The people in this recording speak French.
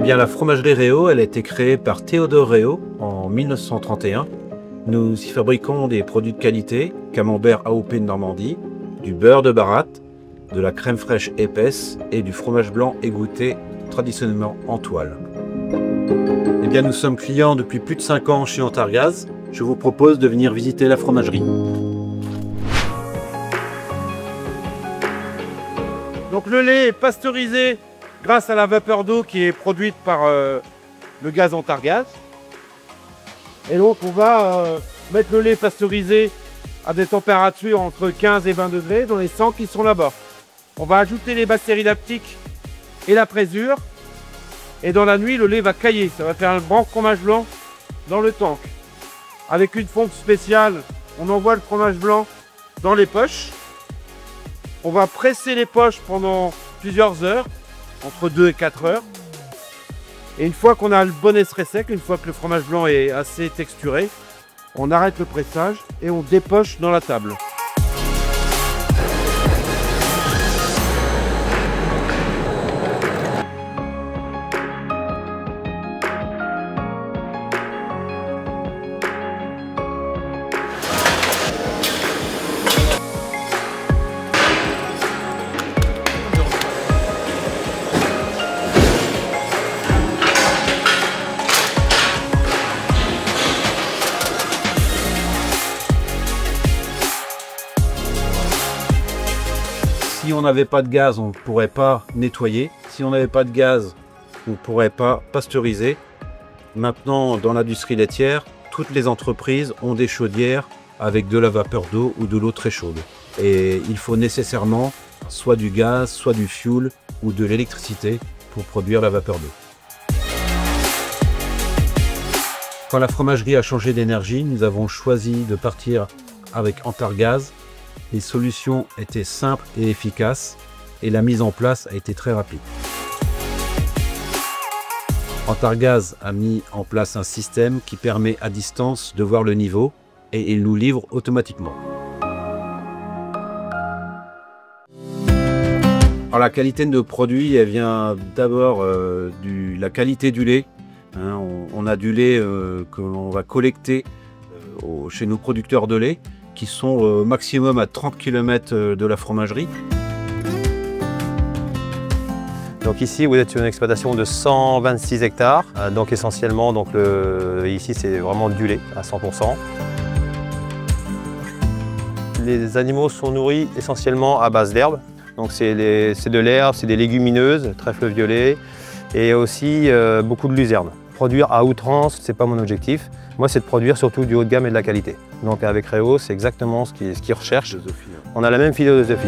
bien, la fromagerie Réau, elle a été créée par Théodore Réau en 1931. Nous y fabriquons des produits de qualité, camembert AOP de Normandie, du beurre de baratte, de la crème fraîche épaisse et du fromage blanc égoutté traditionnellement en toile. Eh bien, nous sommes clients depuis plus de 5 ans chez Antargaz. Je vous propose de venir visiter la fromagerie. Donc le lait est pasteurisé grâce à la vapeur d'eau qui est produite par le gaz Antargaz. Et donc on va mettre le lait pasteurisé à des températures entre 15 et 20 degrés dans les sangs qui sont là-bas. On va ajouter les bactéries lactiques et la présure. Et dans la nuit, le lait va cailler. Ça va faire un grand fromage blanc dans le tank. Avec une fonte spéciale, on envoie le fromage blanc dans les poches. On va presser les poches pendant plusieurs heures, entre 2 et 4 heures. Et une fois qu'on a le bon extrait sec, une fois que le fromage blanc est assez texturé, on arrête le pressage et on dépoche dans la table. Si on n'avait pas de gaz, on ne pourrait pas nettoyer. Si on n'avait pas de gaz, on ne pourrait pas pasteuriser. Maintenant, dans l'industrie laitière, toutes les entreprises ont des chaudières avec de la vapeur d'eau ou de l'eau très chaude. Et il faut nécessairement soit du gaz, soit du fioul ou de l'électricité pour produire la vapeur d'eau. Quand la fromagerie a changé d'énergie, nous avons choisi de partir avec Antargaz. Les solutions étaient simples et efficaces et la mise en place a été très rapide. Antargaz a mis en place un système qui permet à distance de voir le niveau et il nous livre automatiquement. Alors, la qualité de nos produits, elle vient d'abord de la qualité du lait. On a du lait que l'on va collecter chez nos producteurs de lait, qui sont au maximum à 30 km de la fromagerie. Donc ici, vous êtes sur une exploitation de 126 hectares. Donc essentiellement, ici, c'est vraiment du lait à 100%. Les animaux sont nourris essentiellement à base d'herbe. Donc c'est de l'herbe, c'est des légumineuses, trèfle violet et aussi beaucoup de luzerne. Produire à outrance, ce n'est pas mon objectif. Moi, c'est de produire surtout du haut de gamme et de la qualité. Donc avec Réau, c'est exactement ce qu'ils recherchent. On a la même philosophie.